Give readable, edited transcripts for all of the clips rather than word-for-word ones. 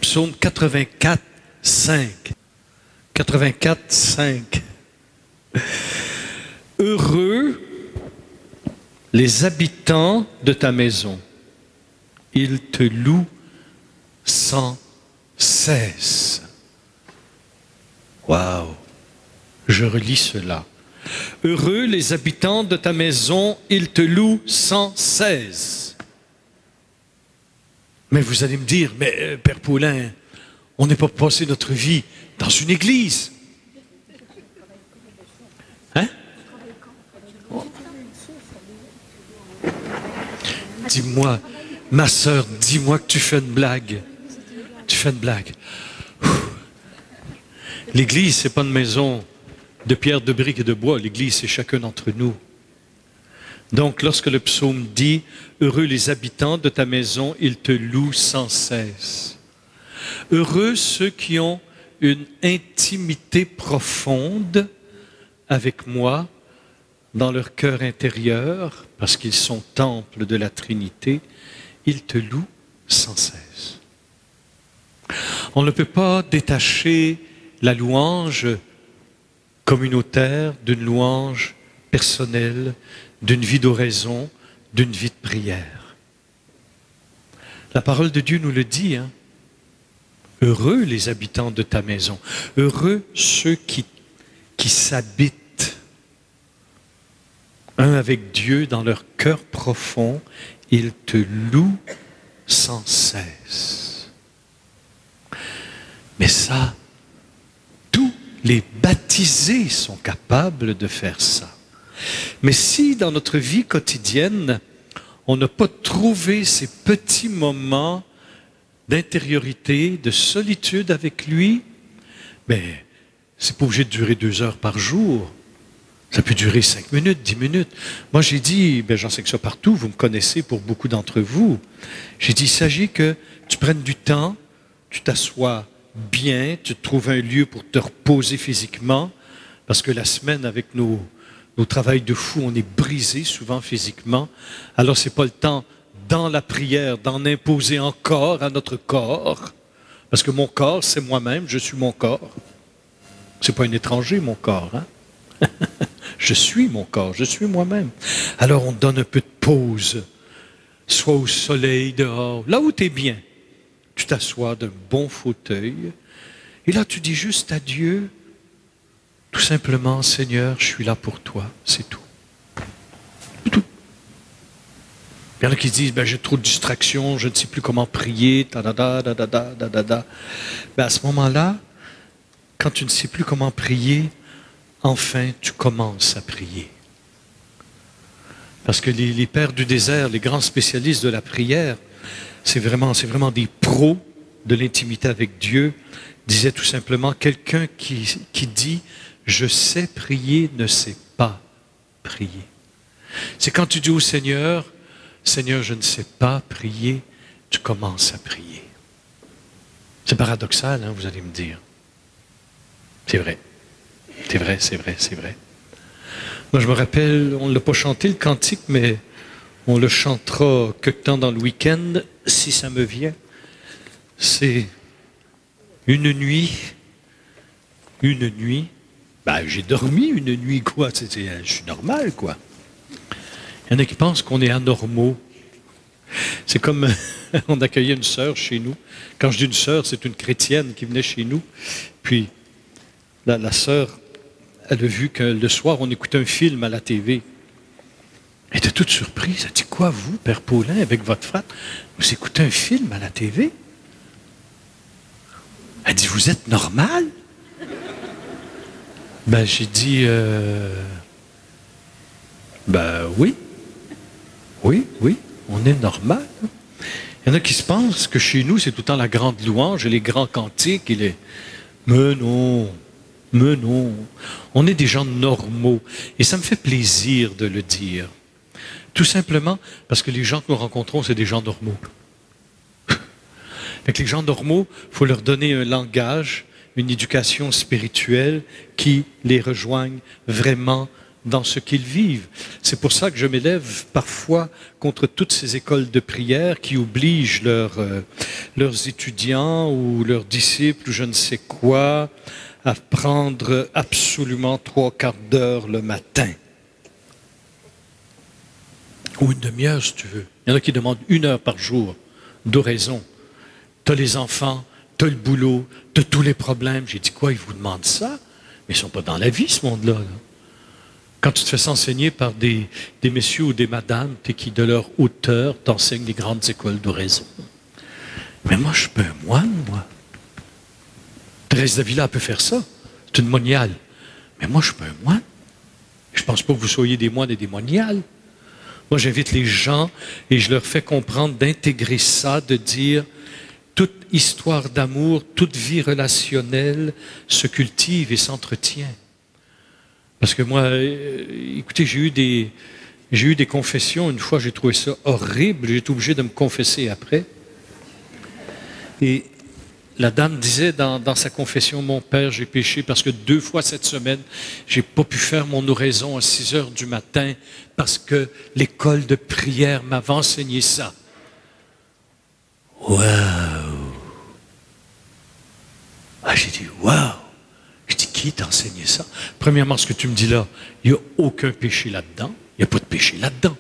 psaume 84, 5. 84, 5. Heureux les habitants de ta maison, ils te louent sans cesse. Waouh! Je relis cela. Heureux les habitants de ta maison, ils te louent sans cesse. Mais vous allez me dire, mais Père Paulin, on n'est pas passé notre vie dans une église. Hein? Dis-moi, ma sœur, dis-moi que tu fais une blague. Tu fais une blague. L'église, c'est pas une maison de pierre, de briques et de bois. L'église, c'est chacun d'entre nous. Donc, lorsque le psaume dit « Heureux les habitants de ta maison, ils te louent sans cesse. » Heureux ceux qui ont une intimité profonde avec moi dans leur cœur intérieur, parce qu'ils sont temples de la Trinité, ils te louent sans cesse. On ne peut pas détacher la louange communautaire d'une louange personnelle, d'une vie d'oraison, d'une vie de prière. La parole de Dieu nous le dit, hein? Heureux les habitants de ta maison, heureux ceux qui s'habitent un avec Dieu dans leur cœur profond, ils te louent sans cesse. Mais ça, tous les baptisés sont capables de faire ça. Mais si dans notre vie quotidienne, on n'a pas trouvé ces petits moments d'intériorité, de solitude avec lui, ben, c'est pas obligé de durer 2 heures par jour. Ça peut durer 5 minutes, 10 minutes. Moi, j'ai dit, ben, j'enseigne ça partout, vous me connaissez pour beaucoup d'entre vous. J'ai dit, il s'agit que tu prennes du temps, tu t'assois bien, tu trouves un lieu pour te reposer physiquement, parce que la semaine, avec nos travails de fou, on est brisé souvent physiquement. Alors, c'est pas le temps, dans la prière, d'en imposer encore à notre corps, parce que mon corps, c'est moi-même, je suis mon corps. C'est pas un étranger, mon corps, hein? Je suis mon corps, je suis moi-même. Alors, on donne un peu de pause, soit au soleil, dehors, là où tu es bien. Tu t'assois d'un bon fauteuil, et là, tu dis juste à Dieu, tout simplement, Seigneur, je suis là pour toi, c'est tout. Tout. Il y en a qui disent, ben, j'ai trop de distractions, je ne sais plus comment prier, Ben, à ce moment-là, quand tu ne sais plus comment prier, enfin, tu commences à prier. Parce que les pères du désert, les grands spécialistes de la prière, c'est vraiment des pros de l'intimité avec Dieu, disaient tout simplement, quelqu'un qui dit « je sais prier, ne sait pas prier ». C'est quand tu dis au Seigneur, « Seigneur, je ne sais pas prier », tu commences à prier. C'est paradoxal, hein, vous allez me dire. C'est vrai. C'est vrai, c'est vrai, c'est vrai. Moi, je me rappelle, on ne l'a pas chanté le cantique, mais on le chantera quelque temps dans le week-end, si ça me vient. C'est une nuit. Ben, j'ai dormi une nuit, quoi. Je suis normal, quoi. Il y en a qui pensent qu'on est anormaux. C'est comme on accueillait une sœur chez nous. Quand je dis une sœur, c'est une chrétienne qui venait chez nous. Puis, la sœur, elle a vu que le soir, on écoutait un film à la TV. Elle était toute surprise. Elle dit, quoi, vous, Père Paulin, avec votre frère, vous écoutez un film à la TV? Elle dit, vous êtes normal? Ben, j'ai dit, ben oui. Oui, on est normal. Il y en a qui se pensent que chez nous, c'est tout le temps la grande louange et les grands cantiques. Mais non. On est des gens normaux. Et ça me fait plaisir de le dire. Tout simplement parce que les gens que nous rencontrons, c'est des gens normaux. Avec les gens normaux, il faut leur donner un langage, une éducation spirituelle qui les rejoigne vraiment dans ce qu'ils vivent. C'est pour ça que je m'élève parfois contre toutes ces écoles de prière qui obligent leurs étudiants ou leurs disciples ou je ne sais quoi à prendre absolument 3/4 d'heure le matin. Ou une demi-heure si tu veux. Il y en a qui demandent 1 heure par jour d'oraison. Tu as les enfants, tu as le boulot, tu as tous les problèmes. J'ai dit quoi, ils vous demandent ça? Mais ils ne sont pas dans la vie, ce monde-là. Là. Quand tu te fais enseigner par des messieurs ou des madames, tu es qui, de leur hauteur, t'enseignent les grandes écoles d'oraison. Mais moi, je suis pas un moine, moi. Thérèse d'Avila peut faire ça. C'est une moniale. Mais moi, je suis pas un moine. Je ne pense pas que vous soyez des moines et des moniales. Moi, j'invite les gens et je leur fais comprendre d'intégrer ça, de dire toute histoire d'amour, toute vie relationnelle se cultive et s'entretient. Parce que moi, écoutez, j'ai eu des confessions. Une fois, j'ai trouvé ça horrible. J'ai été obligé de me confesser après. Et la dame disait dans sa confession, mon père, j'ai péché parce que 2 fois cette semaine, j'ai pas pu faire mon oraison à 6 heures du matin parce que l'école de prière m'avait enseigné ça. Waouh! Ah, j'ai dit, waouh! Je dis, qui t'a enseigné ça? Premièrement, ce que tu me dis là, il n'y a aucun péché là-dedans. Il n'y a pas de péché là-dedans.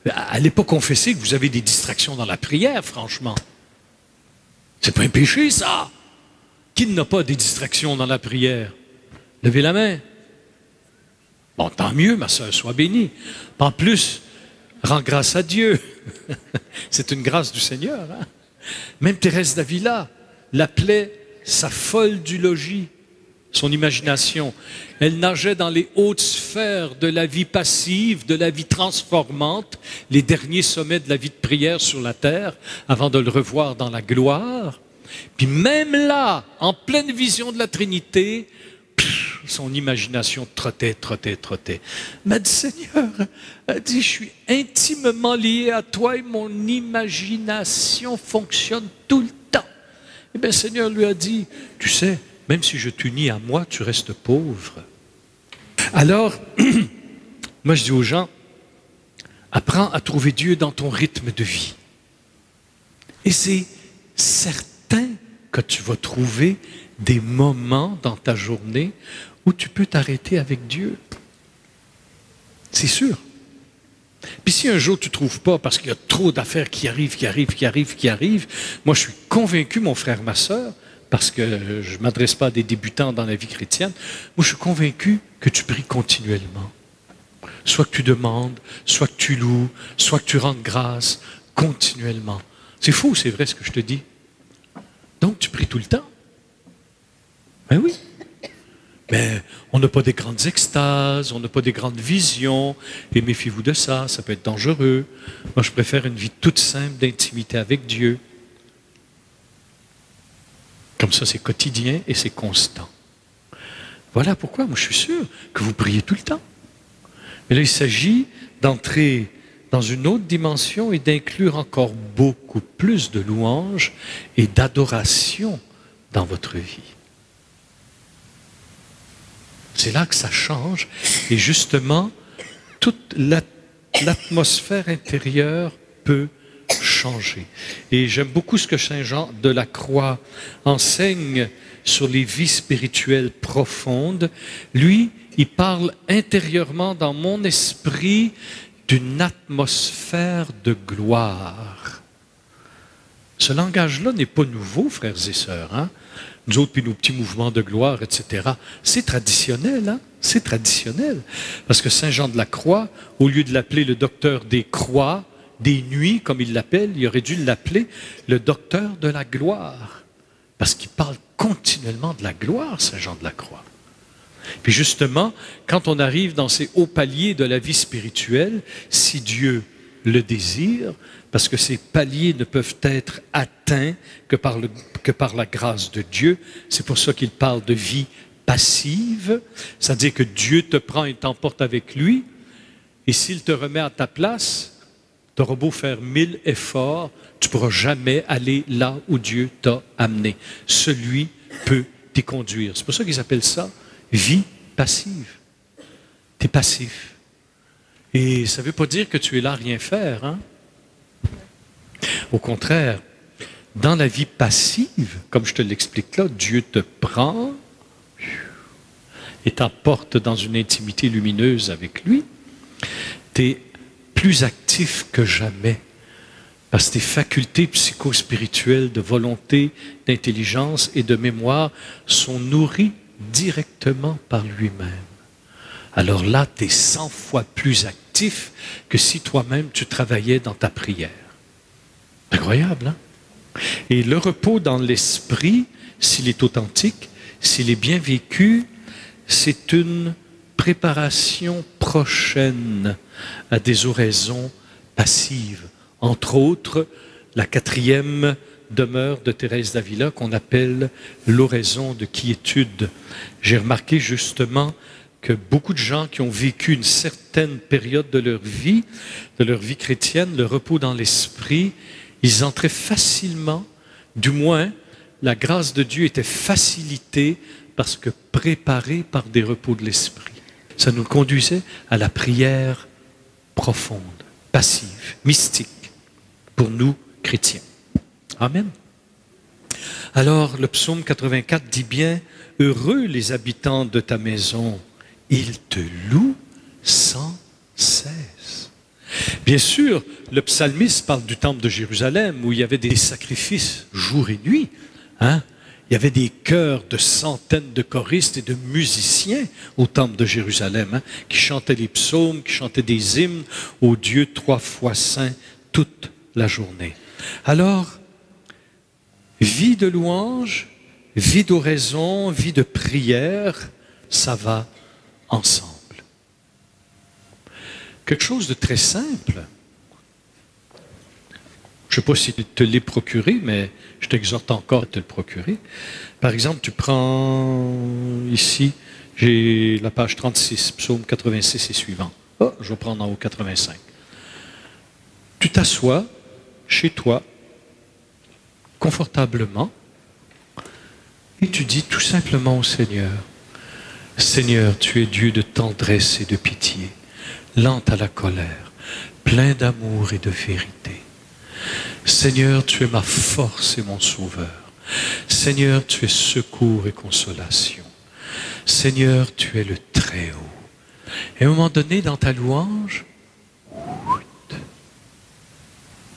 Allez pas confesser que vous avez des distractions dans la prière, franchement. C'est pas un péché, ça. Qui n'a pas des distractions dans la prière? Levez la main. Bon, tant mieux, ma sœur, sois bénie. En plus, rends grâce à Dieu. C'est une grâce du Seigneur. Hein? Même Thérèse d'Avila l'appelait sa folle du logis, son imagination. Elle nageait dans les hautes sphères de la vie passive, de la vie transformante, les derniers sommets de la vie de prière sur la terre, avant de le revoir dans la gloire. Puis même là, en pleine vision de la Trinité, son imagination trottait. Mais dit, Seigneur, elle dit, je suis intimement lié à toi et mon imagination fonctionne tout le temps. Eh bien, Seigneur lui a dit, tu sais, même si je t'unis à moi, tu restes pauvre. Alors, moi je dis aux gens, apprends à trouver Dieu dans ton rythme de vie. Et c'est certain que tu vas trouver des moments dans ta journée où tu peux t'arrêter avec Dieu. C'est sûr. Puis si un jour tu ne trouves pas parce qu'il y a trop d'affaires qui arrivent, moi je suis convaincu, mon frère, ma sœur, parce que je ne m'adresse pas à des débutants dans la vie chrétienne, moi je suis convaincu que tu pries continuellement. Soit que tu demandes, soit que tu loues, soit que tu rendes grâce, continuellement. C'est faux, c'est vrai ce que je te dis. Donc tu pries tout le temps. Ben oui. Mais on n'a pas des grandes extases, on n'a pas des grandes visions, et méfiez-vous de ça, ça peut être dangereux. Moi je préfère une vie toute simple d'intimité avec Dieu. Comme ça, c'est quotidien et c'est constant. Voilà pourquoi, moi, je suis sûr que vous priez tout le temps. Mais là, il s'agit d'entrer dans une autre dimension et d'inclure encore beaucoup plus de louanges et d'adoration dans votre vie. C'est là que ça change. Et justement, toute l'atmosphère intérieure peut changer. Et j'aime beaucoup ce que Saint Jean de la Croix enseigne sur les vies spirituelles profondes. Lui, il parle intérieurement dans mon esprit d'une atmosphère de gloire. Ce langage-là n'est pas nouveau, frères et sœurs. Hein? Nous autres, puis nos petits mouvements de gloire, etc. C'est traditionnel, hein? C'est traditionnel. Parce que Saint Jean de la Croix, au lieu de l'appeler le docteur des croix, des nuits, comme il l'appelle, il aurait dû l'appeler le docteur de la gloire. Parce qu'il parle continuellement de la gloire, Saint Jean de la Croix. Puis justement, quand on arrive dans ces hauts paliers de la vie spirituelle, si Dieu le désire, parce que ces paliers ne peuvent être atteints que par la grâce de Dieu, c'est pour ça qu'il parle de vie passive, c'est-à-dire que Dieu te prend et t'emporte avec lui, et s'il te remet à ta place, tu auras beau faire 1000 efforts, tu ne pourras jamais aller là où Dieu t'a amené. Celui peut t'y conduire. C'est pour ça qu'ils appellent ça vie passive. Tu es passif. Et ça ne veut pas dire que tu es là à rien faire. Hein? Au contraire, dans la vie passive, comme je te l'explique là, Dieu te prend et t'apporte dans une intimité lumineuse avec lui. Tu es plus actif que jamais. Parce que tes facultés psychospirituelles de volonté, d'intelligence et de mémoire sont nourries directement par lui-même. Alors là, tu es 100 fois plus actif que si toi-même tu travaillais dans ta prière. Incroyable, hein? Et le repos dans l'esprit, s'il est authentique, s'il est bien vécu, c'est une préparation prochaine à des oraisons passives. Entre autres, la 4e demeure de Thérèse d'Avila qu'on appelle l'oraison de quiétude. J'ai remarqué justement que beaucoup de gens qui ont vécu une certaine période de leur vie chrétienne, le repos dans l'esprit, ils entraient facilement, du moins, la grâce de Dieu était facilitée parce que préparée par des repos de l'esprit. Ça nous conduisait à la prière profonde, passive, mystique, pour nous, chrétiens. Amen. Alors, le psaume 84 dit bien, « Heureux les habitants de ta maison, ils te louent sans cesse. » Bien sûr, le psalmiste parle du temple de Jérusalem où il y avait des sacrifices jour et nuit. Hein? Il y avait des chœurs de centaines de choristes et de musiciens au temple de Jérusalem, hein, qui chantaient les psaumes, qui chantaient des hymnes au Dieu 3 fois saint toute la journée. Alors, vie de louange, vie d'oraison, vie de prière, ça va ensemble. Quelque chose de très simple. Je ne sais pas si tu te l'es procuré, mais je t'exhorte encore à te le procurer. Par exemple, tu prends ici, j'ai la page 36, psaume 86 et suivant. Oh, je vais prendre en haut 85. Tu t'assois chez toi, confortablement, et tu dis tout simplement au Seigneur, « Seigneur, tu es Dieu de tendresse et de pitié, lent à la colère, plein d'amour et de vérité. Seigneur, tu es ma force et mon sauveur. Seigneur, tu es secours et consolation. Seigneur, tu es le Très-Haut. » Et à un moment donné, dans ta louange,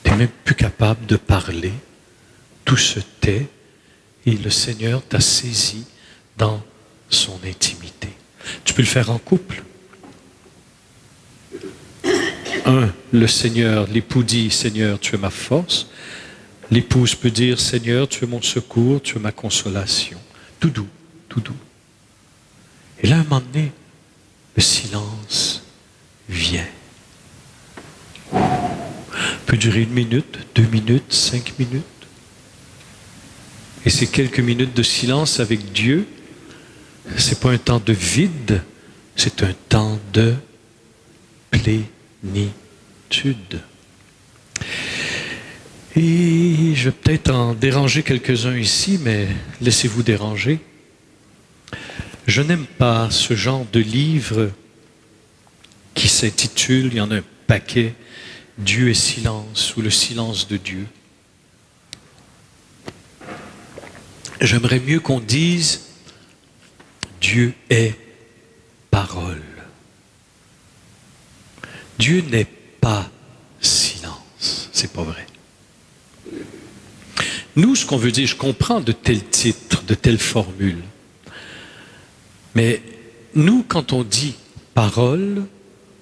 tu n'es même plus capable de parler. Tout se tait et le Seigneur t'a saisi dans son intimité. Tu peux le faire en couple. Le Seigneur, l'époux dit, Seigneur, tu es ma force. L'épouse peut dire, Seigneur, tu es mon secours, tu es ma consolation. Tout doux, tout doux. Et là, à un moment donné, le silence vient. Peut durer 1 minute, 2 minutes, 5 minutes. Et ces quelques minutes de silence avec Dieu, ce n'est pas un temps de vide, c'est un temps de plénitude. Et je vais peut-être en déranger quelques-uns ici, mais laissez-vous déranger. Je n'aime pas ce genre de livre qui s'intitule, il y en a un paquet, Dieu est silence ou le silence de Dieu. J'aimerais mieux qu'on dise Dieu est parole. Dieu n'est pas silence. C'est pas vrai. Nous, ce qu'on veut dire, je comprends de tels titres, de telles formules. Mais nous, quand on dit parole,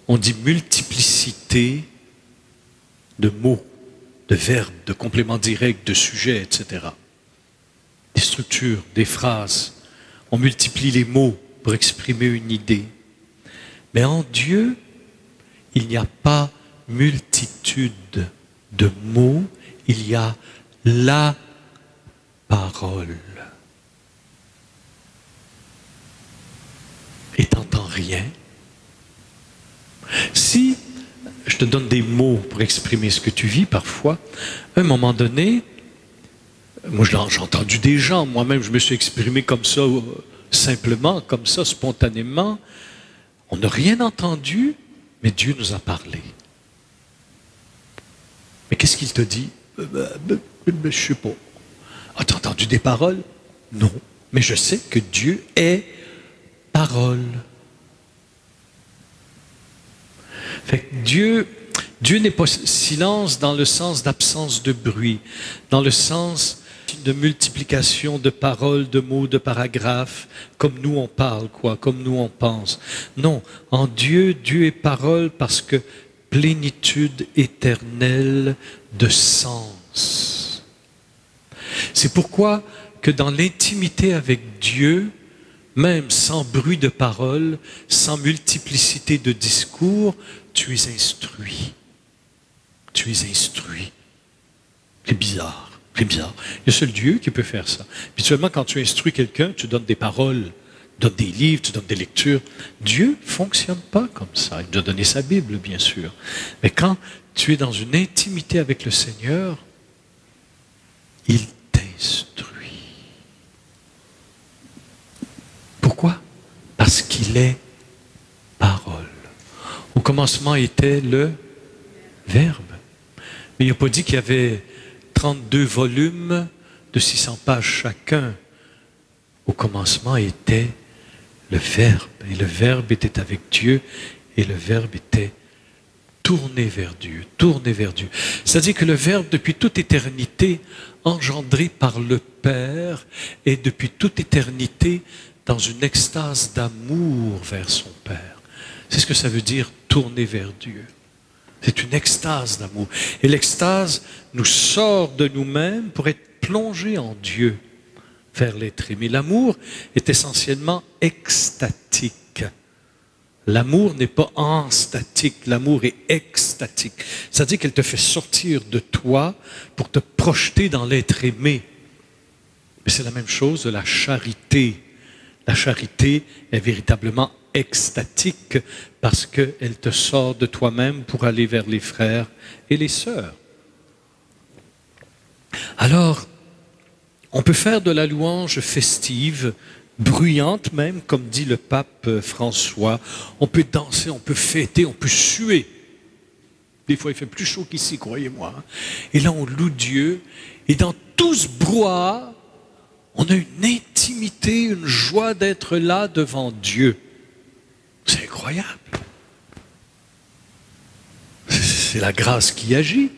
on dit multiplicité de mots, de verbes, de compléments directs, de sujets, etc. Des structures, des phrases. On multiplie les mots pour exprimer une idée. Mais en Dieu, il n'y a pas multitude de mots, il y a la parole. Et t'entends rien. Si je te donne des mots pour exprimer ce que tu vis parfois, à un moment donné, moi j'ai entendu des gens, moi-même je me suis exprimé comme ça, simplement, comme ça, spontanément. On n'a rien entendu, mais Dieu nous a parlé. Mais qu'est-ce qu'il te dit? Je ne sais pas. As-tu entendu des paroles? Non. Mais je sais que Dieu est parole. Fait que Dieu n'est pas silence dans le sens d'absence de bruit, dans le sens de multiplication de paroles, de mots, de paragraphes, comme nous on parle, comme nous on pense. Non, en Dieu, Dieu est parole parce que plénitude éternelle de sens. C'est pourquoi que dans l'intimité avec Dieu, même sans bruit de parole, sans multiplicité de discours, tu es instruit. Tu es instruit. C'est bizarre. C'est bizarre. Il y a seul Dieu qui peut faire ça. Habituellement, quand tu instruis quelqu'un, tu donnes des paroles, tu donnes des livres, tu donnes des lectures. Dieu ne fonctionne pas comme ça. Il nous a donné sa Bible, bien sûr. Mais quand tu es dans une intimité avec le Seigneur, il t'instruit. Pourquoi? Parce qu'il est parole. Au commencement était le Verbe. Mais il n'a pas dit qu'il y avait 32 volumes de 600 pages chacun. Au commencement était le Verbe. Et le Verbe était avec Dieu. Et le Verbe était tourné vers Dieu. Tourné vers Dieu. C'est-à-dire que le Verbe, depuis toute éternité, engendré par le Père, est depuis toute éternité dans une extase d'amour vers son Père. C'est ce que ça veut dire, tourner vers Dieu. C'est une extase d'amour. Et l'extase nous sort de nous-mêmes pour être plongé en Dieu, vers l'être aimé. L'amour est essentiellement extatique. L'amour n'est pas enstatique, l'amour est extatique. C'est-à-dire qu'elle te fait sortir de toi pour te projeter dans l'être aimé. Mais c'est la même chose de la charité. La charité est véritablement extatique parce qu'elle te sort de toi-même pour aller vers les frères et les sœurs. Alors, on peut faire de la louange festive, bruyante même, comme dit le pape François. On peut danser, on peut fêter, on peut suer. Des fois, il fait plus chaud qu'ici, croyez-moi. Et là, on loue Dieu. Et dans tout ce brouhaha, on a une intimité, une joie d'être là devant Dieu. C'est incroyable. C'est la grâce qui agit.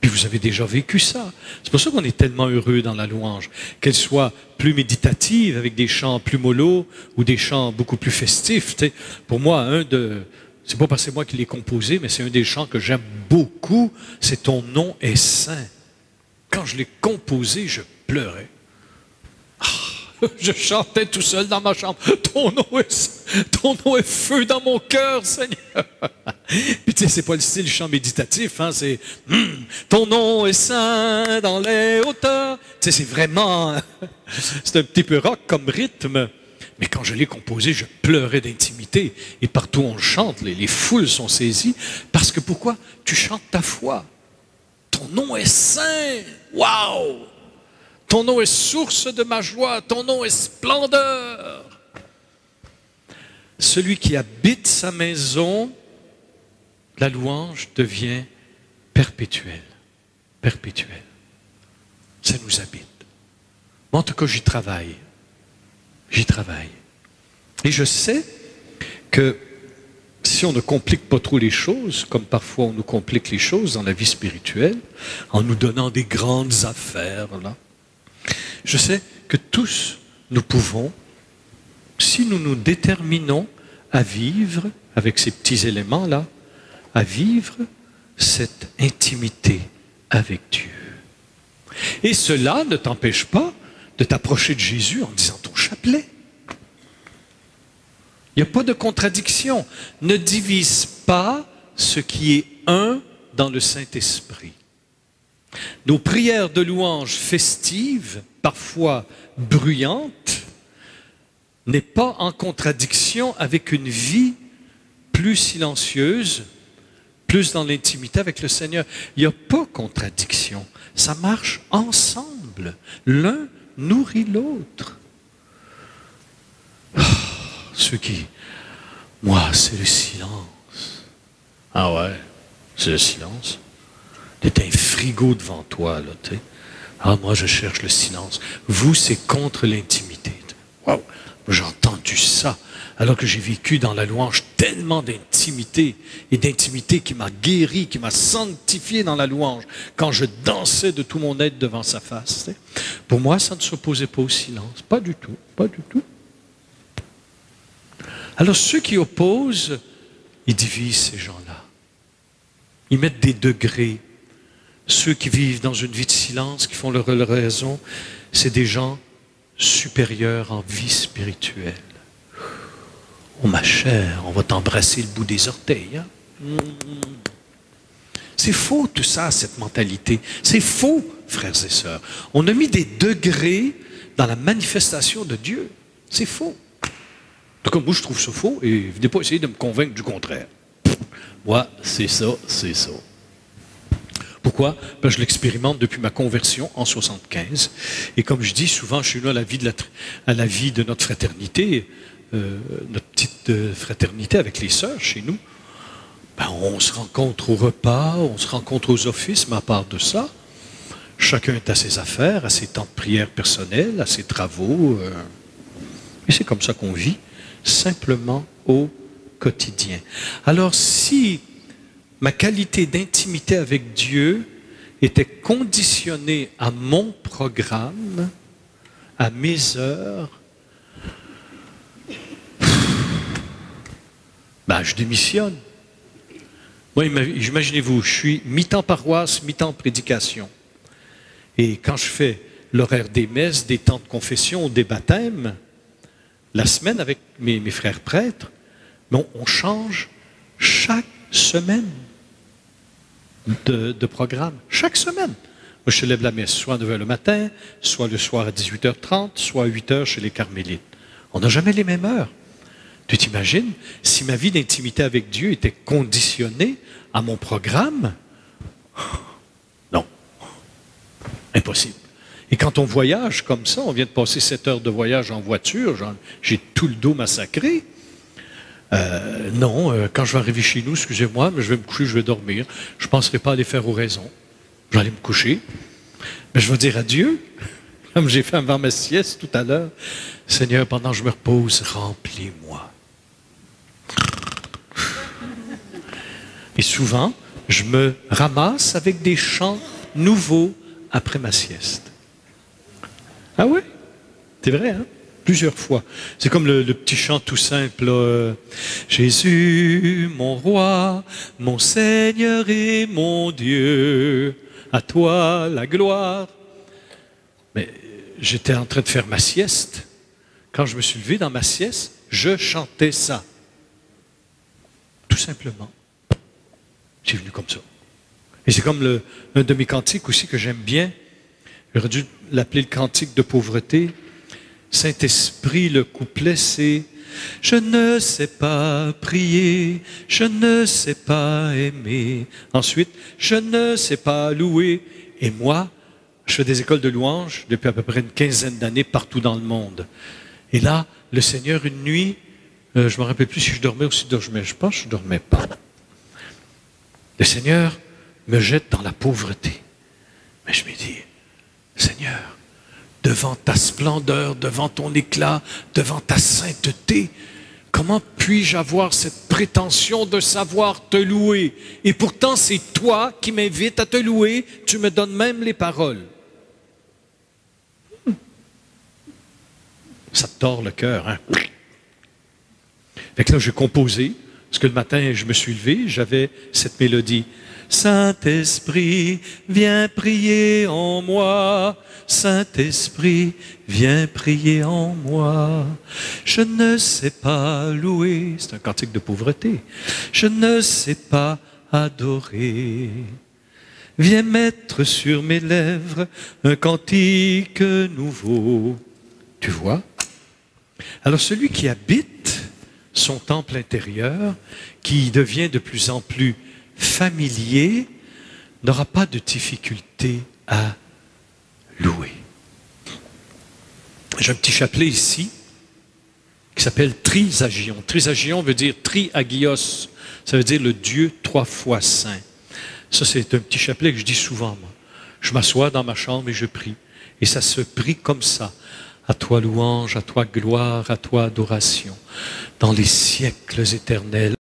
Puis vous avez déjà vécu ça. C'est pour ça qu'on est tellement heureux dans la louange. Qu'elle soit plus méditative, avec des chants plus mollo, ou des chants beaucoup plus festifs. Tu sais, pour moi, c'est pas parce que c'est moi qui l'ai composé, mais c'est un des chants que j'aime beaucoup, c'est Ton nom est saint. Quand je l'ai composé, je pleurais. Je chantais tout seul dans ma chambre. Ton nom est feu dans mon cœur, Seigneur. Puis tu sais, c'est pas le style chant méditatif, hein, c'est ton nom est saint dans les hauteurs. Tu sais, c'est vraiment, c'est un petit peu rock comme rythme. Mais quand je l'ai composé, je pleurais d'intimité. Et partout où on chante, les foules sont saisies. Parce que pourquoi? Tu chantes ta foi. Ton nom est saint. Waouh! Ton nom est source de ma joie, ton nom est splendeur. Celui qui habite sa maison, la louange devient perpétuelle. Perpétuelle. Ça nous habite. Moi, en tout cas, j'y travaille. J'y travaille. Et je sais que si on ne complique pas trop les choses, comme parfois on nous complique les choses dans la vie spirituelle, en nous donnant des grandes affaires, là, je sais que tous, nous pouvons, si nous nous déterminons à vivre, avec ces petits éléments-là, à vivre cette intimité avec Dieu. Et cela ne t'empêche pas de t'approcher de Jésus en disant ton chapelet. Il n'y a pas de contradiction. Ne divise pas ce qui est un dans le Saint-Esprit. Nos prières de louange festives, parfois bruyantes, n'est pas en contradiction avec une vie plus silencieuse, plus dans l'intimité avec le Seigneur. Il n'y a pas contradiction. Ça marche ensemble. L'un nourrit l'autre. Ceux qui Moi, c'est le silence. Ah ouais, c'est le silence. T'es un frigo devant toi, là, tu sais. Ah, moi, je cherche le silence. Vous, c'est contre l'intimité. Waouh! J'ai entendu ça, alors que j'ai vécu dans la louange tellement d'intimité, et d'intimité qui m'a guéri, qui m'a sanctifié dans la louange, quand je dansais de tout mon être devant sa face. Tu sais. Pour moi, ça ne s'opposait pas au silence. Pas du tout, pas du tout. Alors, ceux qui opposent, ils divisent ces gens-là. Ils mettent des degrés. Ceux qui vivent dans une vie de silence, qui font leur raison, c'est des gens supérieurs en vie spirituelle. Oh ma chère, on va t'embrasser le bout des orteils. Hein? C'est faux tout ça, cette mentalité. C'est faux, frères et sœurs. On a mis des degrés dans la manifestation de Dieu. C'est faux. En tout cas, moi je trouve ça faux et venez pas essayer de me convaincre du contraire. Moi, c'est ça, c'est ça. Pourquoi? Parce que je l'expérimente depuis ma conversion en 75. Et comme je dis souvent chez nous, à la vie de notre fraternité, notre petite fraternité avec les sœurs chez nous, ben, on se rencontre au repas, on se rencontre aux offices, mais à part de ça, chacun est à ses affaires, à ses temps de prière personnels, à ses travaux. Et c'est comme ça qu'on vit, simplement au quotidien. Alors si ma qualité d'intimité avec Dieu était conditionnée à mon programme, à mes heures, ben, je démissionne. Moi, imaginez-vous, je suis mi-temps paroisse, mi-temps prédication. Et quand je fais l'horaire des messes, des temps de confession, des baptêmes, la semaine avec mes frères prêtres, on change chaque semaine de programme. Chaque semaine. Moi, je célèbre la messe soit à 9h le matin, soit le soir à 18h30, soit à 8h chez les carmélites. On n'a jamais les mêmes heures. Tu t'imagines, si ma vie d'intimité avec Dieu était conditionnée à mon programme? Non. Impossible. Et quand on voyage comme ça, on vient de passer 7 heures de voyage en voiture, j'ai tout le dos massacré. Non, quand je vais arriver chez nous, excusez-moi, mais je vais me coucher, je vais dormir. Je ne penserai pas aller faire oraison. Je vais aller me coucher. Mais je vais dire à Dieu, comme j'ai fait avant ma sieste tout à l'heure, Seigneur, pendant que je me repose, remplis-moi. Et souvent, je me ramasse avec des chants nouveaux après ma sieste. Ah oui? C'est vrai, hein? Plusieurs fois. C'est comme le petit chant tout simple, là, Jésus, mon roi, mon Seigneur et mon Dieu, à toi la gloire. Mais j'étais en train de faire ma sieste. Quand je me suis levé dans ma sieste, je chantais ça. Tout simplement. C'est venu comme ça. Et c'est comme un de mes cantiques aussi que j'aime bien. J'aurais dû l'appeler le cantique de pauvreté. Saint-Esprit, le couplet, c'est « Je ne sais pas prier, je ne sais pas aimer. » Ensuite, « Je ne sais pas louer. » Et moi, je fais des écoles de louange depuis à peu près une quinzaine d'années partout dans le monde. Et là, le Seigneur, une nuit, je ne me rappelle plus si je dormais ou si je dormais. Je pense que je ne dormais pas. Le Seigneur me jette dans la pauvreté. Mais je me dis, Seigneur, devant ta splendeur, devant ton éclat, devant ta sainteté, comment puis-je avoir cette prétention de savoir te louer? Et pourtant, c'est toi qui m'invites à te louer, tu me donnes même les paroles. Ça te tord le cœur, hein? Fait que là, j'ai composé, parce que le matin, je me suis levé, j'avais cette mélodie. Saint-Esprit, viens prier en moi. Saint-Esprit, viens prier en moi. Je ne sais pas louer. C'est un cantique de pauvreté. Je ne sais pas adorer. Viens mettre sur mes lèvres un cantique nouveau. Tu vois? Alors celui qui habite son temple intérieur, qui devient de plus en plus familier, n'aura pas de difficulté à louer. J'ai un petit chapelet ici, qui s'appelle Trisagion. Trisagion veut dire triagios, ça veut dire le Dieu 3 fois saint. Ça, c'est un petit chapelet que je dis souvent, moi. Je m'assois dans ma chambre et je prie. Et ça se prie comme ça. À toi louange, à toi gloire, à toi adoration, dans les siècles éternels.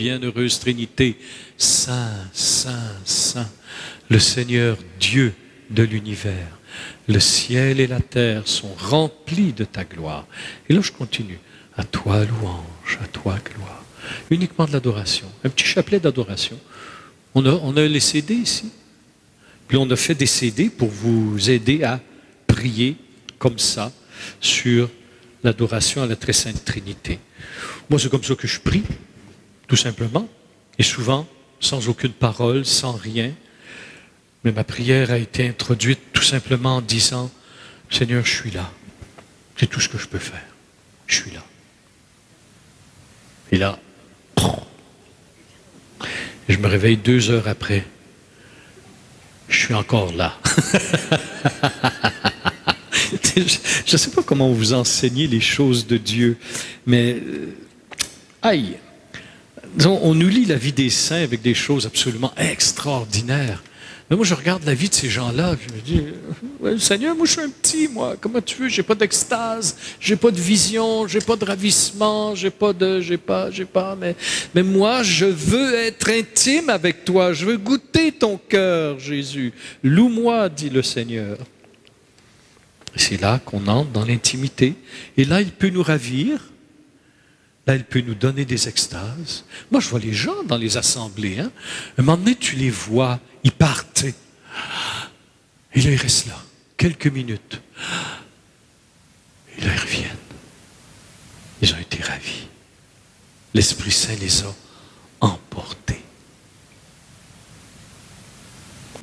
bienheureuse Trinité, Saint, Saint, Saint, le Seigneur Dieu de l'univers. Le ciel et la terre sont remplis de ta gloire. Et là, je continue. À toi louange, à toi gloire. Uniquement de l'adoration. Un petit chapelet d'adoration. On a les CD ici. Puis on a fait des CD pour vous aider à prier comme ça sur l'adoration à la très sainte Trinité. Moi, c'est comme ça que je prie, tout simplement. Et souvent, sans aucune parole, sans rien. Mais ma prière a été introduite tout simplement en disant, Seigneur, je suis là. C'est tout ce que je peux faire. Je suis là. Et là, je me réveille 2 heures après. Je suis encore là. Je ne sais pas comment vous enseigner les choses de Dieu, mais aïe. Disons, on nous lit la vie des saints avec des choses absolument extraordinaires. Mais moi, je regarde la vie de ces gens-là, je me dis, ouais, Seigneur, moi, je suis un petit, moi. Comment tu veux? J'ai pas d'extase, j'ai pas de vision, j'ai pas de ravissement, mais moi, je veux être intime avec toi. Je veux goûter ton cœur, Jésus. Loue-moi, dit le Seigneur. C'est là qu'on entre dans l'intimité. Et là, il peut nous ravir. Là, il peut nous donner des extases. Moi, je vois les gens dans les assemblées. Hein. Un moment donné, tu les vois, ils partent. Et là, ils restent là, quelques minutes. Et là, ils reviennent. Ils ont été ravis. L'Esprit Saint les a emportés.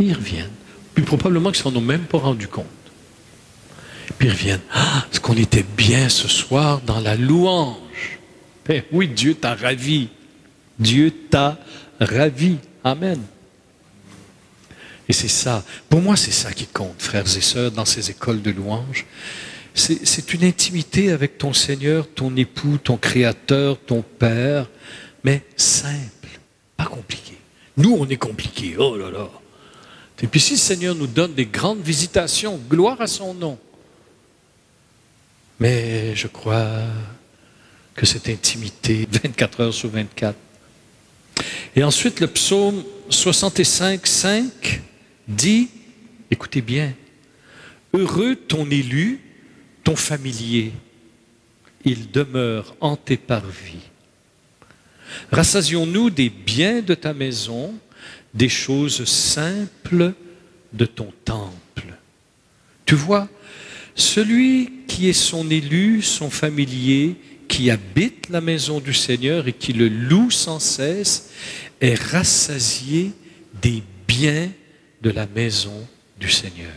Et ils reviennent. Puis probablement qu'ils ne s'en ont même pas rendu compte. Puis ils reviennent. Ah, est-ce qu'on était bien ce soir dans la louange? Ben oui, Dieu t'a ravi. Dieu t'a ravi. Amen. Et c'est ça. Pour moi, c'est ça qui compte, frères et sœurs, dans ces écoles de louange. C'est une intimité avec ton Seigneur, ton époux, ton Créateur, ton Père, mais simple, pas compliqué. Nous, on est compliqué. Oh là là. Et puis si le Seigneur nous donne des grandes visitations, gloire à son nom. Mais je crois que cette intimité, 24 heures sur 24. Et ensuite, le psaume 65, 5 dit, écoutez bien, heureux ton élu, ton familier, il demeure en tes parvis. Rassasions-nous des biens de ta maison, des choses simples de ton temple. Tu vois, celui qui est son élu, son familier, qui habite la maison du Seigneur et qui le loue sans cesse, est rassasié des biens de la maison du Seigneur.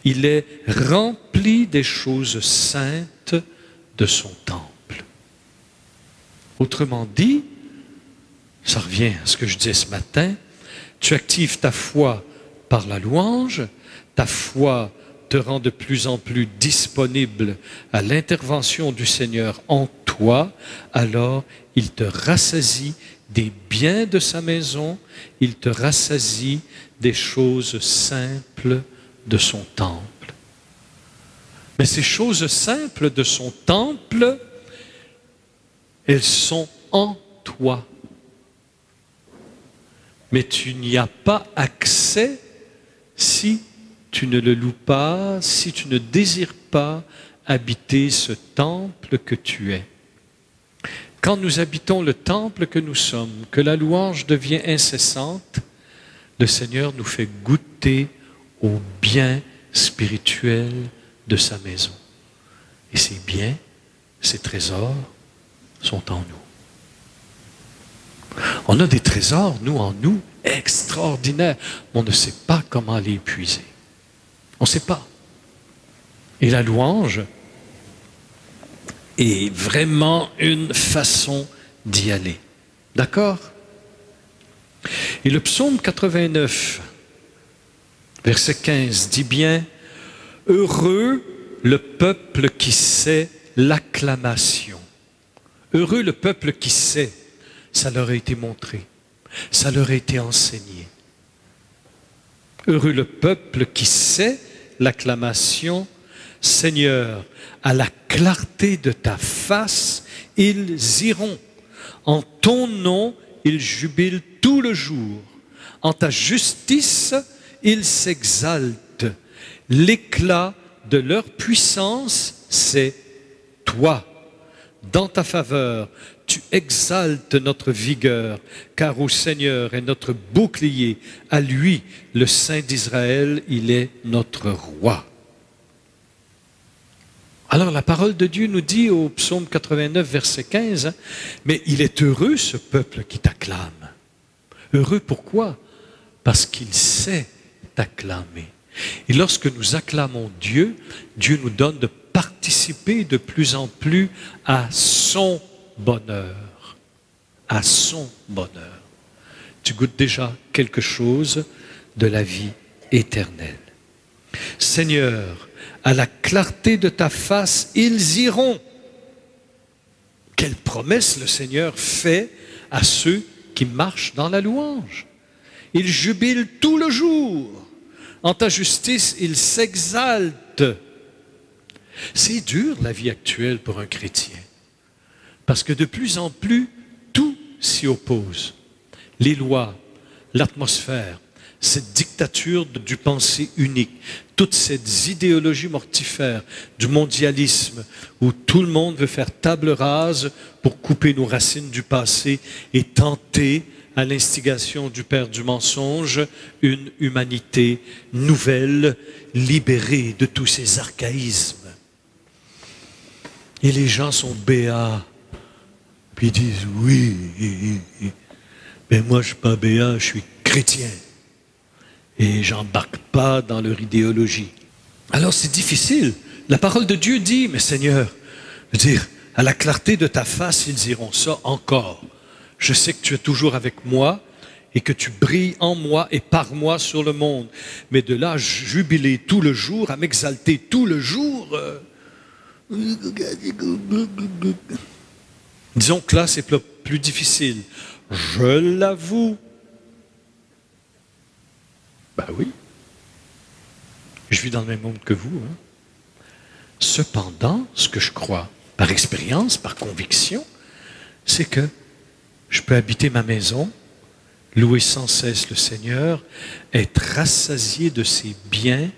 Il est rempli des choses saintes de son temple. Autrement dit, ça revient à ce que je disais ce matin, tu actives ta foi par la louange, ta foi te rend de plus en plus disponible à l'intervention du Seigneur en toi, alors il te rassasie des biens de sa maison, il te rassasie des choses simples de son temple. Mais ces choses simples de son temple, elles sont en toi. Mais tu n'y as pas accès si tu ne le loues pas, si tu ne désires pas habiter ce temple que tu es. Quand nous habitons le temple que nous sommes, que la louange devient incessante, le Seigneur nous fait goûter aux biens spirituels de sa maison. Et ces biens, ces trésors sont en nous. On a des trésors, nous, en nous, extraordinaires, mais on ne sait pas comment les épuiser. On ne sait pas. Et la louange est vraiment une façon d'y aller. D'accord? Et le psaume 89, verset 15, dit bien, « Heureux le peuple qui sait l'acclamation. » Heureux le peuple qui sait, ça leur a été montré, ça leur a été enseigné. Heureux le peuple qui sait l'acclamation, Seigneur, à la clarté de ta face, ils iront. En ton nom, ils jubilent tout le jour. En ta justice, ils s'exaltent. L'éclat de leur puissance, c'est toi. Dans ta faveur, tu exaltes notre vigueur, car au Seigneur est notre bouclier. À lui, le Saint d'Israël, il est notre roi. Alors la parole de Dieu nous dit au psaume 89, verset 15, mais il est heureux ce peuple qui t'acclame. Heureux pourquoi? Parce qu'il sait t'acclamer. Et lorsque nous acclamons Dieu, Dieu nous donne de participer de plus en plus à son bonheur. À son bonheur. Tu goûtes déjà quelque chose de la vie éternelle. Seigneur, à la clarté de ta face, ils iront. Quelle promesse le Seigneur fait à ceux qui marchent dans la louange. Ils jubilent tout le jour. En ta justice, ils s'exaltent. C'est dur la vie actuelle pour un chrétien. Parce que de plus en plus, tout s'y oppose. Les lois, l'atmosphère, cette dictature du pensée unique, toutes ces idéologies mortifères du mondialisme où tout le monde veut faire table rase pour couper nos racines du passé et tenter, à l'instigation du père du mensonge, une humanité nouvelle, libérée de tous ces archaïsmes. Et les gens sont béats, puis ils disent « Oui, mais moi je ne suis pas béat, je suis chrétien. » Et j'embarque pas dans leur idéologie. Alors c'est difficile. La parole de Dieu dit, mais Seigneur, je veux dire, à la clarté de ta face, ils iront ça encore. Je sais que tu es toujours avec moi et que tu brilles en moi et par moi sur le monde. Mais de là, à jubiler tout le jour, à m'exalter tout le jour, disons que là, c'est plus difficile. Je l'avoue. Ben oui. Je vis dans le même monde que vous. Hein. Cependant, ce que je crois, par expérience, par conviction, c'est que je peux habiter ma maison, louer sans cesse le Seigneur, être rassasié de ses biens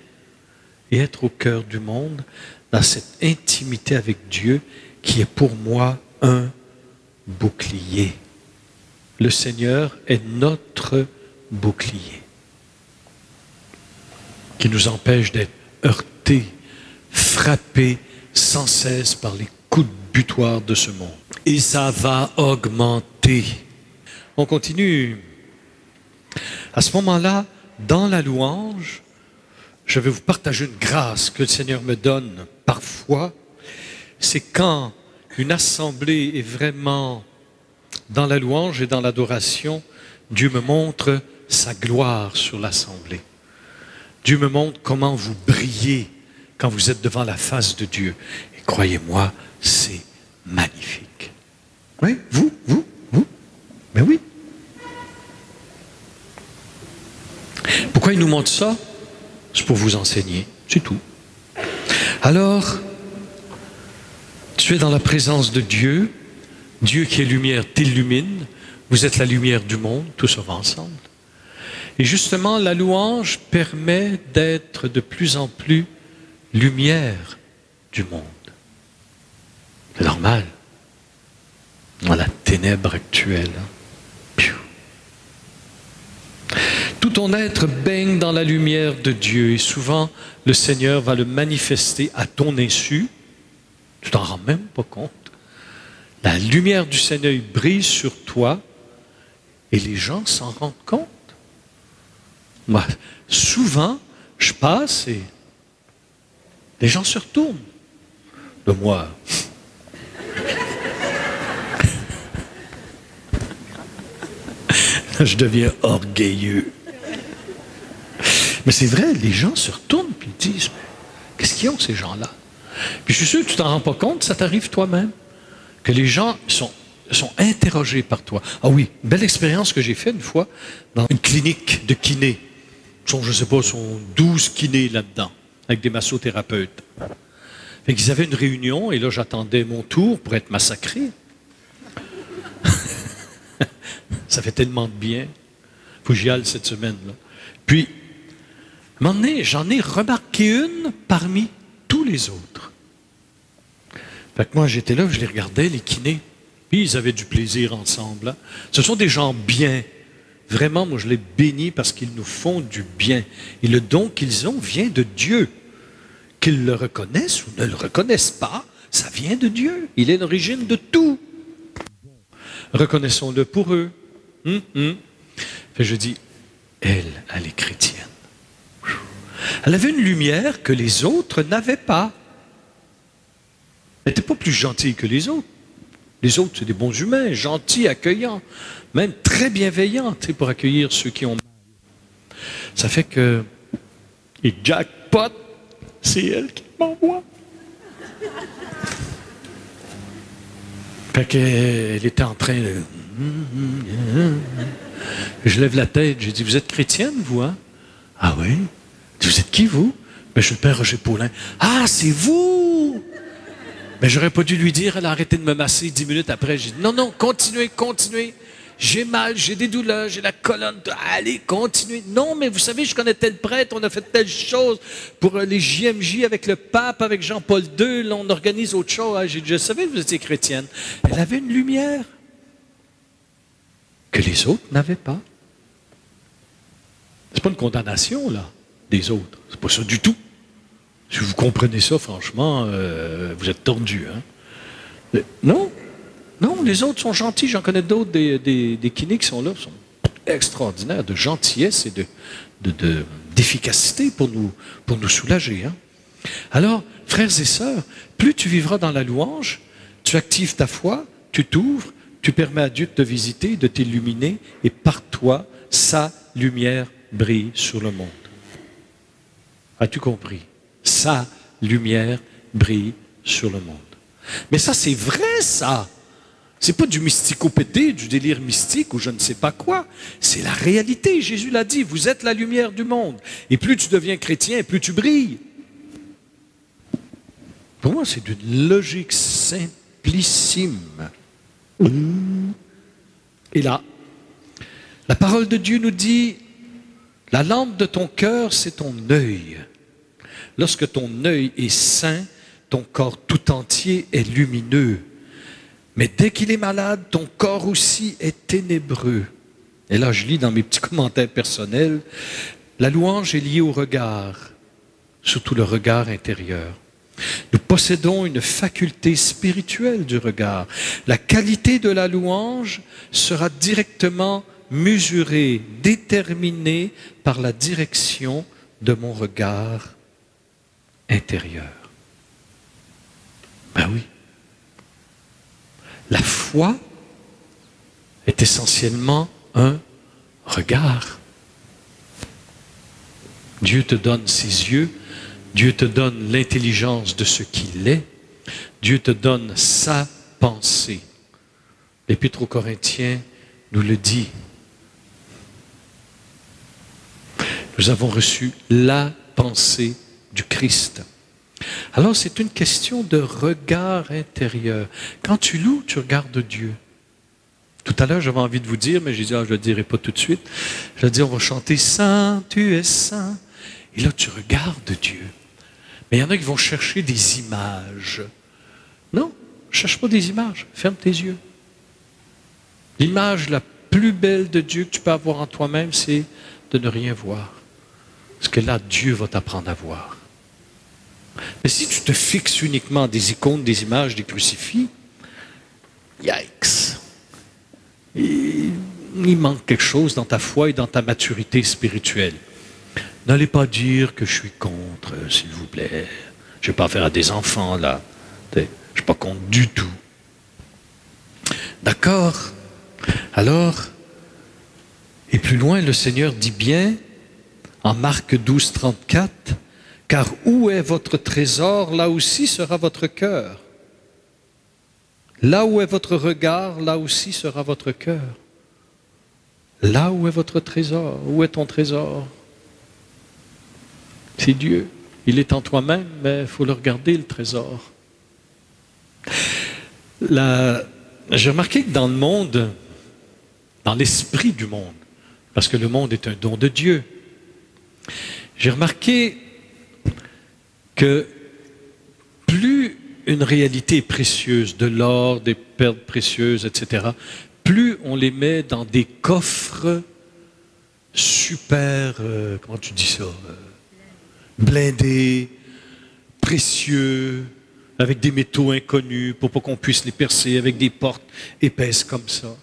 et être au cœur du monde dans cette intimité avec Dieu qui est pour moi un bouclier. Le Seigneur est notre bouclier qui nous empêche d'être heurtés, frappés sans cesse par les coups de butoir de ce monde. Et ça va augmenter. On continue. À ce moment-là, dans la louange, je vais vous partager une grâce que le Seigneur me donne parfois. C'est quand une assemblée est vraiment dans la louange et dans l'adoration, Dieu me montre sa gloire sur l'assemblée. Dieu me montre comment vous brillez quand vous êtes devant la face de Dieu. Et croyez-moi, c'est magnifique. Oui, vous, ben oui. Pourquoi il nous montre ça? C'est pour vous enseigner, c'est tout. Alors, tu es dans la présence de Dieu, Dieu qui est lumière t'illumine, vous êtes la lumière du monde, tout ça va ensemble. Et justement, la louange permet d'être de plus en plus lumière du monde. C'est normal. Dans la ténèbre actuelle. Tout ton être baigne dans la lumière de Dieu et souvent, le Seigneur va le manifester à ton insu. Tu t'en rends même pas compte. La lumière du Seigneur brille sur toi et les gens s'en rendent compte. Moi, souvent, je passe et les gens se retournent de moi. Je deviens orgueilleux. Mais c'est vrai, les gens se retournent et disent, qu'est-ce qu'ils ont ces gens-là? Puis je suis sûr que tu t'en rends pas compte, ça t'arrive toi-même. Que les gens sont interrogés par toi. Ah oui, une belle expérience que j'ai faite une fois dans une clinique de kiné. Je ne sais pas, sont 12 kinés là-dedans, avec des massothérapeutes. Fait qu'ils avaient une réunion, et là, j'attendais mon tour pour être massacré. Ça fait tellement de bien. Faut que j'y aille cette semaine-là. Puis, à un moment donné, j'en ai remarqué une parmi tous les autres. Fait que moi, j'étais là, je les regardais, les kinés. Puis, ils avaient du plaisir ensemble. Hein. Ce sont des gens bien. Vraiment, moi, je les bénis parce qu'ils nous font du bien. Et le don qu'ils ont vient de Dieu. Qu'ils le reconnaissent ou ne le reconnaissent pas, ça vient de Dieu. Il est l'origine de tout. Reconnaissons-le pour eux. Fait, je dis, elle est chrétienne. Elle avait une lumière que les autres n'avaient pas. Elle n'était pas plus gentille que les autres. Les autres, c'est des bons humains, gentils, accueillants, même très bienveillants pour accueillir ceux qui ont mal. Ça fait que, et jackpot, c'est elle qui m'envoie. Fait qu'elle était en train de... Je lève la tête, j'ai dit, vous êtes chrétienne, vous, hein? Ah oui? Vous êtes qui, vous? Ben, je suis le père Roger Paulin. Ah, c'est vous! Mais j'aurais pas dû lui dire, elle a arrêté de me masser 10 minutes après. J'ai dit, non, non, continuez, continuez. J'ai mal, j'ai des douleurs, j'ai la colonne. Allez, continuez. Non, mais vous savez, je connais tel prêtre, on a fait telle chose pour les JMJ avec le pape, avec Jean-Paul II. Là, on organise autre chose. J'ai dit, je savais que vous étiez chrétienne. Elle avait une lumière que les autres n'avaient pas. C'est pas une condamnation, là, des autres. C'est pas ça du tout. Si vous comprenez ça, franchement, vous êtes tordu. Hein? Non, non, les autres sont gentils. J'en connais d'autres, des kinés qui sont là, sont extraordinaires, de gentillesse et d'efficacité pour nous soulager. Hein? Alors, frères et sœurs, plus tu vivras dans la louange, tu actives ta foi, tu t'ouvres, tu permets à Dieu de te visiter, de t'illuminer, et par toi, sa lumière brille sur le monde. As-tu compris? Sa lumière brille sur le monde. Mais ça, c'est vrai, ça. C'est pas du mysticopédé, du délire mystique ou je ne sais pas quoi. C'est la réalité. Jésus l'a dit, vous êtes la lumière du monde. Et plus tu deviens chrétien, plus tu brilles. Pour moi, c'est d'une logique simplissime. Et là, la parole de Dieu nous dit, la lampe de ton cœur, c'est ton œil. Lorsque ton œil est sain, ton corps tout entier est lumineux. Mais dès qu'il est malade, ton corps aussi est ténébreux. Et là, je lis dans mes petits commentaires personnels, la louange est liée au regard, surtout le regard intérieur. Nous possédons une faculté spirituelle du regard. La qualité de la louange sera directement mesurée, déterminée par la direction de mon regard intérieur. Ben oui. La foi est essentiellement un regard. Dieu te donne ses yeux, Dieu te donne l'intelligence de ce qu'il est, Dieu te donne sa pensée. L'Épître aux Corinthiens nous le dit. Nous avons reçu la pensée du Christ. Alors, c'est une question de regard intérieur. Quand tu loues, tu regardes Dieu. Tout à l'heure, j'avais envie de vous dire, mais j'ai dit, je ne le dirai pas tout de suite. Je vais dire, on va chanter « Saint, tu es saint ». Et là, tu regardes Dieu. Mais il y en a qui vont chercher des images. Non, ne cherche pas des images. Ferme tes yeux. L'image la plus belle de Dieu que tu peux avoir en toi-même, c'est de ne rien voir. Parce que là, Dieu va t'apprendre à voir. Mais si tu te fixes uniquement des icônes, des images, des crucifix, yikes! Il manque quelque chose dans ta foi et dans ta maturité spirituelle. N'allez pas dire que je suis contre, s'il vous plaît. Je ne vais pas faire à des enfants, là. Je ne suis pas contre du tout. D'accord? Alors, et plus loin, le Seigneur dit bien, en Marc 12, 34, « Car où est votre trésor, là aussi sera votre cœur. Là où est votre regard, là aussi sera votre cœur. Là où est votre trésor, où est ton trésor? C'est Dieu. Il est en toi-même, mais il faut le regarder, le trésor. » J'ai remarqué que dans le monde, dans l'esprit du monde, parce que le monde est un don de Dieu. J'ai remarqué que plus une réalité est précieuse, de l'or, des perles précieuses, etc., plus on les met dans des coffres super, comment tu dis ça, blindés, précieux, avec des métaux inconnus pour pas qu'on puisse les percer, avec des portes épaisses comme ça.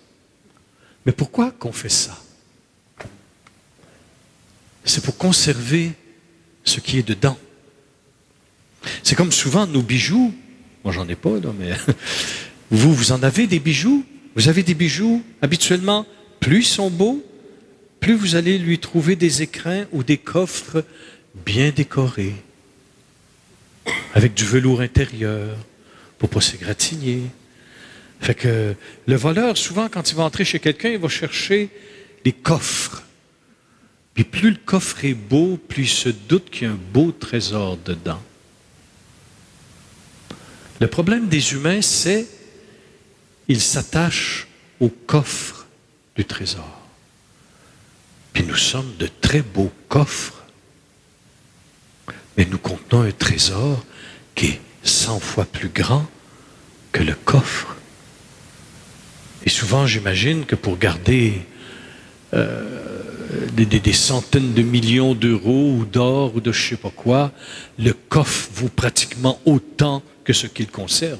Mais pourquoi qu'on fait ça? C'est pour conserver ce qui est dedans. C'est comme souvent nos bijoux. Moi, j'en ai pas, là, mais vous en avez des bijoux. Vous avez des bijoux, habituellement, plus ils sont beaux, plus vous allez lui trouver des écrins ou des coffres bien décorés, avec du velours intérieur, pour ne pas s'égratigner. Fait que le voleur, souvent, quand il va entrer chez quelqu'un, il va chercher les coffres. Puis plus le coffre est beau, plus il se doute qu'il y a un beau trésor dedans. Le problème des humains, c'est qu'ils s'attachent au coffre du trésor. Puis nous sommes de très beaux coffres. Mais nous contenons un trésor qui est 100 fois plus grand que le coffre. Et souvent, j'imagine que pour garder des centaines de millions d'euros ou d'or ou de je ne sais pas quoi, le coffre vaut pratiquement autant que ce qu'il conserve.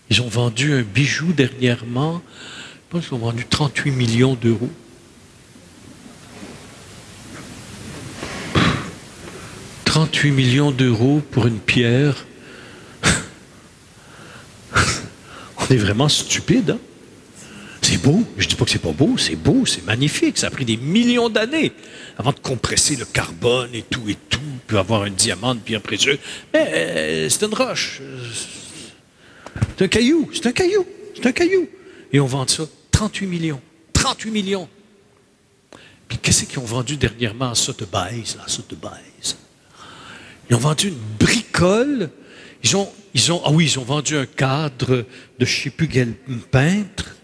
Ils ont vendu un bijou dernièrement, je pense qu'ils ont vendu 38 millions d'euros. 38 millions d'euros pour une pierre. On est vraiment stupide, hein? C'est beau, je ne dis pas que c'est pas beau, c'est magnifique. Ça a pris des millions d'années avant de compresser le carbone et tout, puis avoir un diamant de pierre précieuse. Mais c'est une roche. C'est un caillou, c'est un caillou, c'est un caillou. Et on vend ça 38 millions. 38 millions. Puis qu'est-ce qu'ils ont vendu dernièrement à Sotheby's, là, Sotheby's? Ils ont vendu une bricole. Ils ont vendu un cadre de je ne sais plus quel peintre.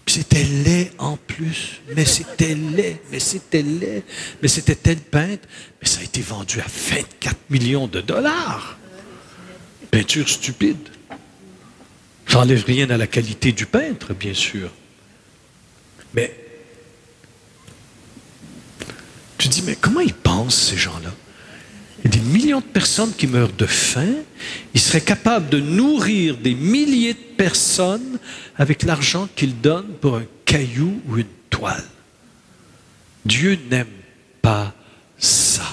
C'était laid en plus, mais c'était laid, mais c'était laid, mais c'était tel peintre, mais ça a été vendu à 24 millions de dollars. Peinture stupide. Ça n'enlève rien à la qualité du peintre, bien sûr. Mais tu dis, mais comment ils pensent, ces gens-là? Il y a des millions de personnes qui meurent de faim. Ils seraient capables de nourrir des milliers de personnes avec l'argent qu'ils donnent pour un caillou ou une toile. Dieu n'aime pas ça.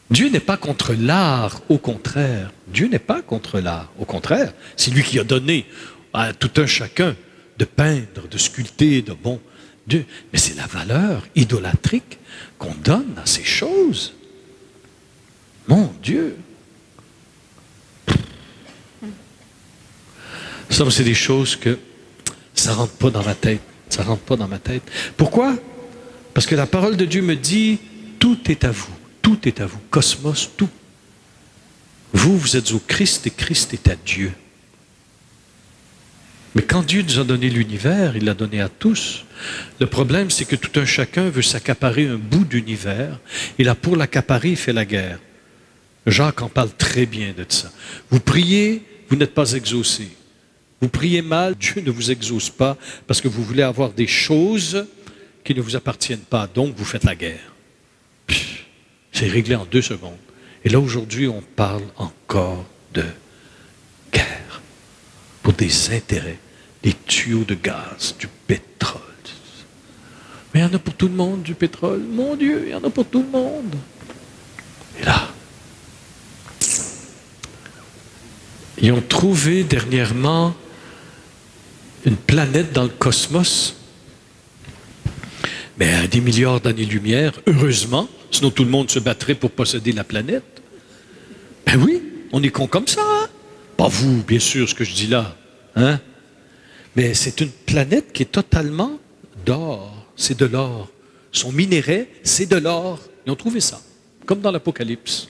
Dieu n'est pas contre l'art, au contraire. Dieu n'est pas contre l'art, au contraire. C'est lui qui a donné à tout un chacun de peindre, de sculpter, de bon Dieu. Mais c'est la valeur idolâtrique qu'on donne à ces choses. Mon Dieu! Ça, c'est des choses que ça ne rentre pas dans ma tête. Ça ne rentre pas dans ma tête. Pourquoi? Parce que la parole de Dieu me dit, tout est à vous. Tout est à vous. Cosmos, tout. Vous êtes au Christ et Christ est à Dieu. Mais quand Dieu nous a donné l'univers, il l'a donné à tous. Le problème, c'est que tout un chacun veut s'accaparer un bout d'univers. Et là, pour l'accaparer, il fait la guerre. Jacques en parle très bien de ça. Vous priez, vous n'êtes pas exaucés. Vous priez mal, Dieu ne vous exauce pas parce que vous voulez avoir des choses qui ne vous appartiennent pas. Donc, vous faites la guerre. C'est réglé en 2 secondes. Et là, aujourd'hui, on parle encore de guerre pour des intérêts, des tuyaux de gaz, du pétrole. Mais il y en a pour tout le monde, du pétrole. Mon Dieu, il y en a pour tout le monde. Et là, ils ont trouvé dernièrement une planète dans le cosmos, mais à des milliards d'années-lumière, heureusement, sinon tout le monde se battrait pour posséder la planète. Ben oui, on est con comme ça, hein? Pas vous, bien sûr, ce que je dis là, hein? Mais c'est une planète qui est totalement d'or, c'est de l'or. Son minerai, c'est de l'or. Ils ont trouvé ça, comme dans l'Apocalypse.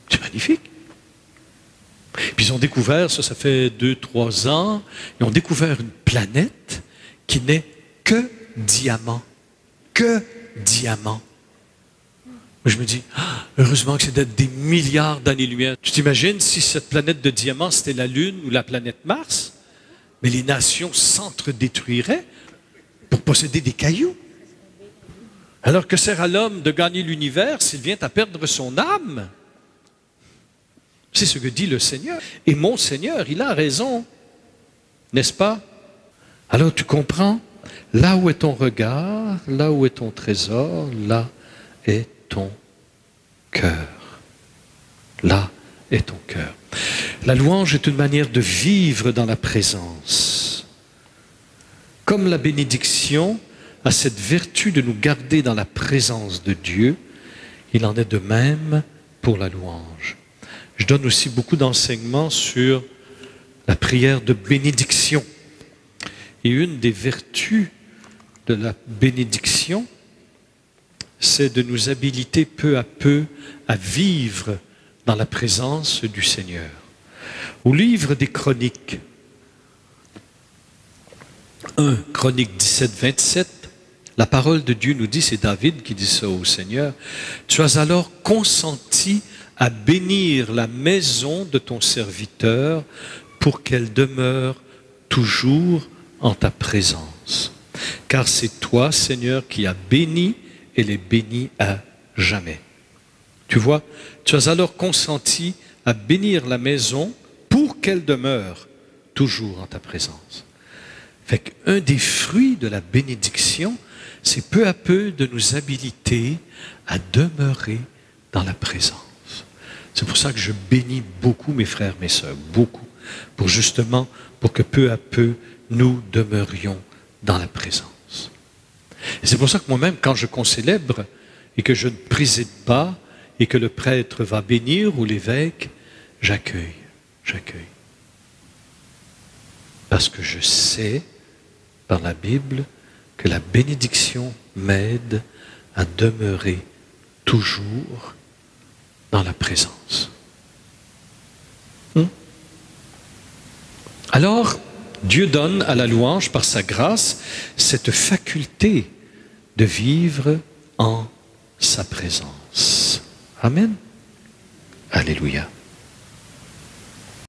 C'est magnifique. Puis ils ont découvert, ça fait 2-3 ans, ils ont découvert une planète qui n'est que diamant. Que diamant. Je me dis, heureusement que c'est des milliards d'années-lumière. Tu t'imagines si cette planète de diamant, c'était la Lune ou la planète Mars? Mais les nations s'entre-détruiraient pour posséder des cailloux. Alors que sert à l'homme de gagner l'univers s'il vient à perdre son âme? C'est ce que dit le Seigneur. Et mon Seigneur, il a raison, n'est-ce pas? Alors tu comprends? Là où est ton regard, là où est ton trésor, là est ton cœur. Là est ton cœur. La louange est une manière de vivre dans la présence. Comme la bénédiction a cette vertu de nous garder dans la présence de Dieu, il en est de même pour la louange. Je donne aussi beaucoup d'enseignements sur la prière de bénédiction. Et une des vertus de la bénédiction, c'est de nous habiliter peu à peu à vivre dans la présence du Seigneur. Au livre des Chroniques, 1 Chronique 17, 27, la parole de Dieu nous dit, c'est David qui dit ça au Seigneur, « Tu as alors consenti à bénir la maison de ton serviteur pour qu'elle demeure toujours en ta présence. Car c'est toi, Seigneur, qui as béni et les bénis à jamais. » Tu vois, tu as alors consenti à bénir la maison pour qu'elle demeure toujours en ta présence. Fait qu'un des fruits de la bénédiction, c'est peu à peu de nous habiliter à demeurer dans la présence. C'est pour ça que je bénis beaucoup mes frères, mes sœurs, beaucoup, pour que peu à peu nous demeurions dans la présence. Et c'est pour ça que moi-même, quand je concélèbre et que je ne préside pas et que le prêtre va bénir ou l'évêque, j'accueille. Parce que je sais, par la Bible, que la bénédiction m'aide à demeurer toujours dans la présence. Alors, Dieu donne à la louange, par sa grâce, cette faculté de vivre en sa présence. Amen. Alléluia.